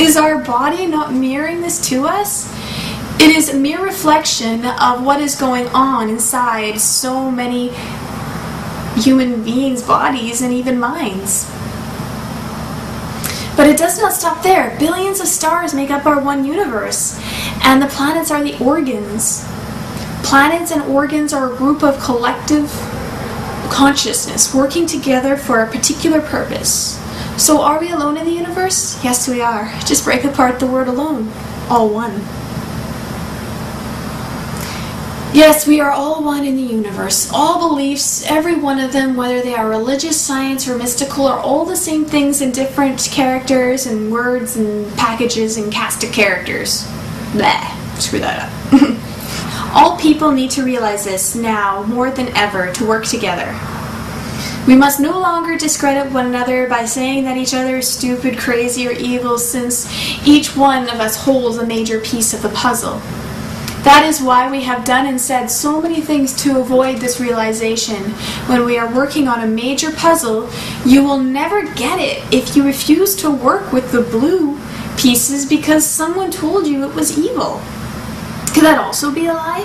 Is our body not mirroring this to us? It is a mere reflection of what is going on inside so many human beings' bodies and even minds. But it does not stop there. Billions of stars make up our one universe, and the planets are the organs. Planets and organs are a group of collective consciousness working together for a particular purpose. So are we alone in the universe? Yes, we are. Just break apart the word alone. All one. Yes, we are all one in the universe. All beliefs, every one of them, whether they are religious, science, or mystical, are all the same things in different characters and words and packages and cast of characters. Bleh. Screw that up. All people need to realize this now more than ever to work together. We must no longer discredit one another by saying that each other is stupid, crazy, or evil, since each one of us holds a major piece of the puzzle. That is why we have done and said so many things to avoid this realization. When we are working on a major puzzle, you will never get it if you refuse to work with the blue pieces because someone told you it was evil. Could that also be a lie?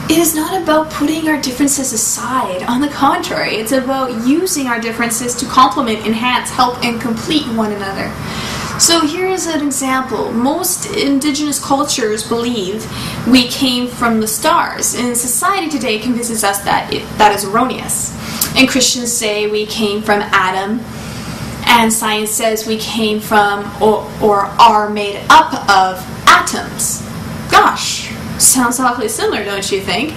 It is not about putting our differences aside. On the contrary, it's about using our differences to complement, enhance, help, and complete one another. So here is an example. Most indigenous cultures believe we came from the stars, and society today convinces us that that is erroneous. And Christians say we came from Adam, and science says we came from or are made up of atoms. Gosh, sounds awfully similar, don't you think?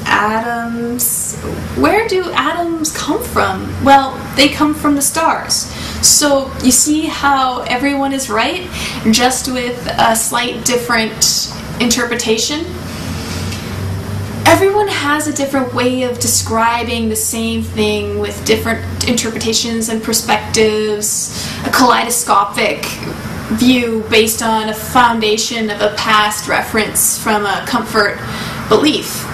Atoms. Where do atoms come from? Well, they come from the stars. So you see how everyone is right, just with a slight different interpretation? Everyone has a different way of describing the same thing with different interpretations and perspectives, a kaleidoscopic view based on a foundation of a past reference from a comfort belief.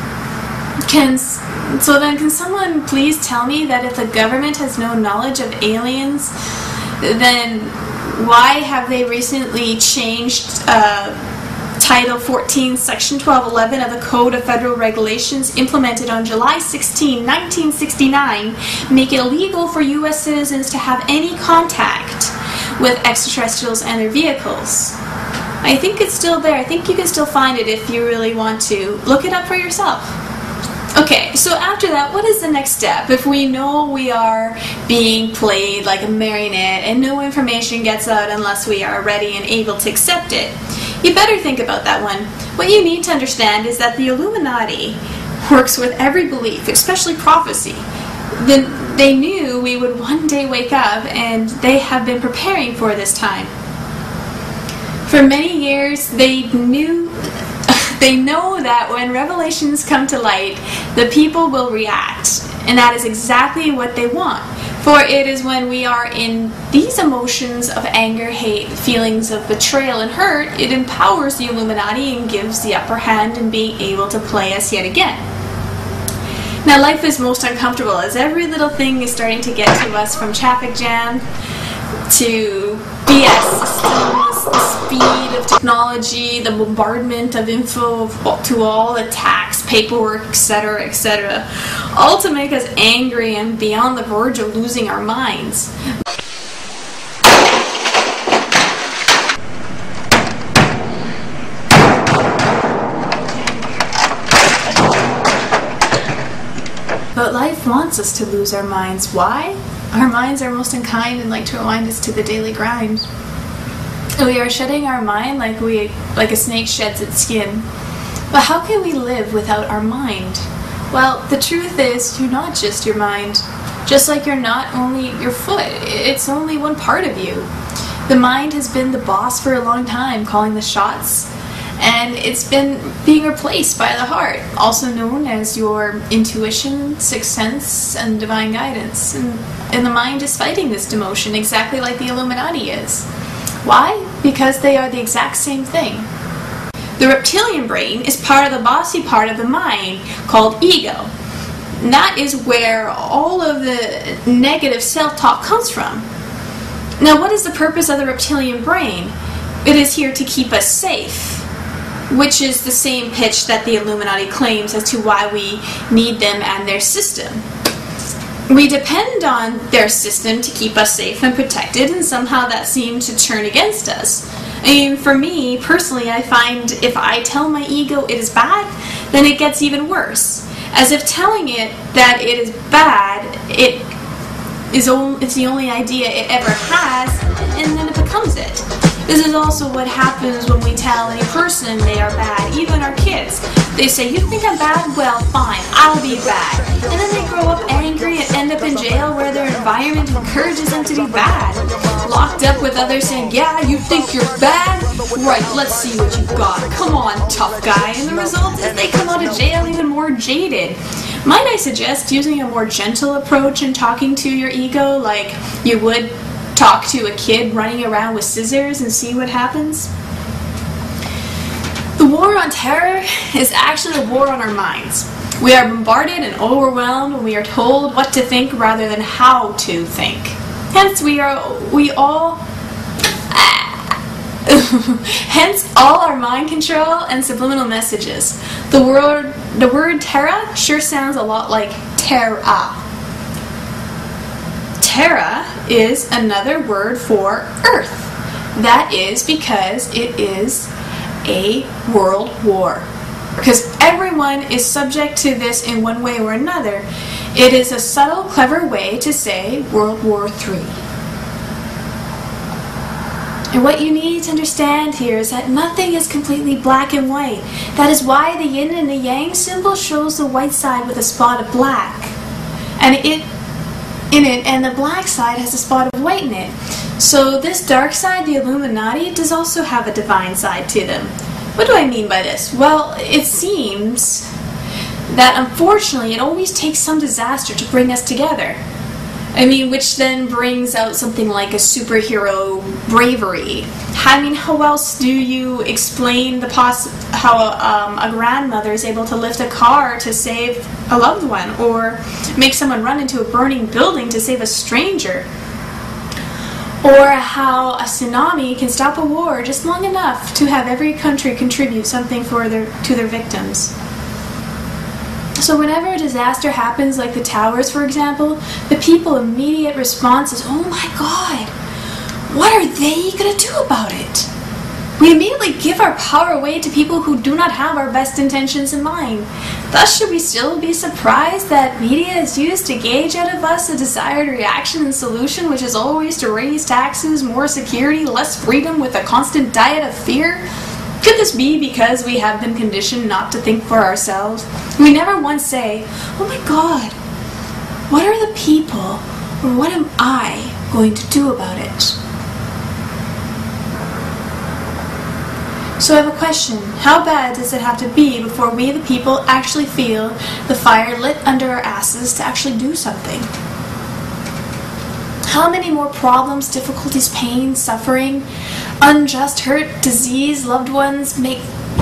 Can someone please tell me that if the government has no knowledge of aliens, then why have they recently changed Title 14, Section 1211 of the Code of Federal Regulations implemented on July 16, 1969, make it illegal for U.S. citizens to have any contact with extraterrestrials and their vehicles? I think it's still there. I think you can still find it if you really want to. Look it up for yourself. Okay, so after that, what is the next step? If we know we are being played like a marionette and no information gets out unless we are ready and able to accept it, you better think about that one. What you need to understand is that the Illuminati works with every belief, especially prophecy. They knew we would one day wake up, and they have been preparing for this time. For many years, they know that when revelations come to light, the people will react, and that is exactly what they want. For it is when we are in these emotions of anger, hate, feelings of betrayal and hurt, it empowers the Illuminati and gives the upper hand in being able to play us yet again. Now, life is most uncomfortable as every little thing is starting to get to us, from traffic jam to BS systems, the speed of technology, the bombardment of info to all the tax, paperwork, etc., etc., all to make us angry and beyond the verge of losing our minds. But life wants us to lose our minds. Why? Our minds are most unkind and like to remind us to the daily grind. We are shedding our mind like a snake sheds its skin. But how can we live without our mind? Well, the truth is, you're not just your mind. Just like you're not only your foot, it's only one part of you. The mind has been the boss for a long time, calling the shots, and it's been being replaced by the heart, also known as your intuition, sixth sense, and divine guidance. And the mind is fighting this demotion exactly like the Illuminati is. Why? Because they are the exact same thing. The reptilian brain is part of the bossy part of the mind called ego. And that is where all of the negative self-talk comes from. Now, what is the purpose of the reptilian brain? It is here to keep us safe, which is the same pitch that the Illuminati claims as to why we need them and their system. We depend on their system to keep us safe and protected, and somehow that seems to turn against us. I mean, for me, personally, I find if I tell my ego it is bad, then it gets even worse. As if telling it that it is bad, it's the only idea it ever has, and then it becomes it. This is also what happens when we tell any person they are bad, even our kids. They say, you think I'm bad? Well, fine, I'll be bad. And then they grow up angry and end up in jail where their environment encourages them to be bad. Locked up with others saying, yeah, you think you're bad? Right, let's see what you've got. Come on, tough guy. And the result is they come out of jail even more jaded. Might I suggest using a more gentle approach in talking to your ego, like you would talk to a kid running around with scissors and see what happens? The war on terror is actually a war on our minds. We are bombarded and overwhelmed when we are told what to think rather than how to think. Hence, hence all our mind control and subliminal messages. The word terra sure sounds a lot like terra. Terra is another word for earth. That is because it is a world war. Because everyone is subject to this in one way or another. It is a subtle, clever way to say World War III. And what you need to understand here is that nothing is completely black and white. That is why the yin and the yang symbol shows the white side with a spot of black. And and the black side has a spot of white in it. So this dark side, the Illuminati, does also have a divine side to them. What do I mean by this? Well, it seems that unfortunately it always takes some disaster to bring us together. I mean, which then brings out something like a superhero bravery. I mean, how else do you explain how a grandmother is able to lift a car to save a loved one, or make someone run into a burning building to save a stranger? Or how a tsunami can stop a war just long enough to have every country contribute something to their victims. So whenever a disaster happens, like the towers for example, the people's immediate response is, oh my god, what are they going to do about it? We immediately give our power away to people who do not have our best intentions in mind. Thus, should we still be surprised that media is used to gauge out of us a desired reaction and solution, which is always to raise taxes, more security, less freedom, with a constant diet of fear? Could this be because we have been conditioned not to think for ourselves? We never once say, oh my god, what are the people, or what am I going to do about it? So I have a question. How bad does it have to be before we, the people, actually feel the fire lit under our asses to actually do something? How many more problems, difficulties, pain, suffering, unjust hurt, disease, loved ones,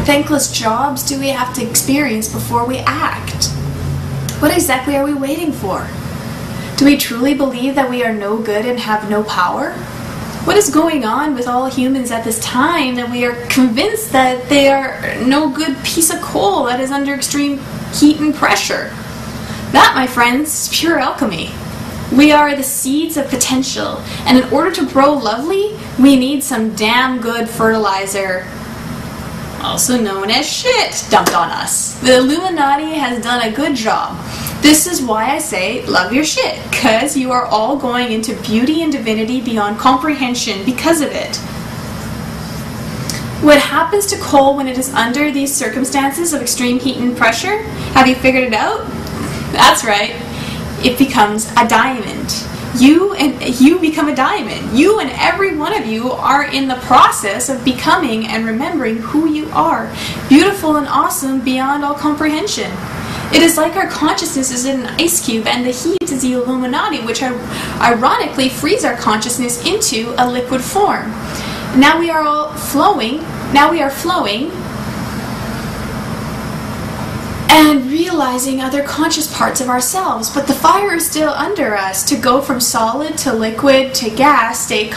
thankless jobs do we have to experience before we act? What exactly are we waiting for? Do we truly believe that we are no good and have no power? What is going on with all humans at this time that we are convinced that they are no good piece of coal that is under extreme heat and pressure? That, my friends, is pure alchemy. We are the seeds of potential, and in order to grow lovely, we need some damn good fertilizer, also known as shit, dumped on us. The Illuminati has done a good job. This is why I say, love your shit, because you are all going into beauty and divinity beyond comprehension because of it. What happens to coal when it is under these circumstances of extreme heat and pressure? Have you figured it out? That's right. It becomes a diamond. You become a diamond. You and every one of you are in the process of becoming and remembering who you are. Beautiful and awesome beyond all comprehension. It is like our consciousness is in an ice cube and the heat is the Illuminati, which ironically frees our consciousness into a liquid form. Now we are all flowing. Now we are flowing and realizing other conscious parts of ourselves, but the fire is still under us to go from solid to liquid to gas, stay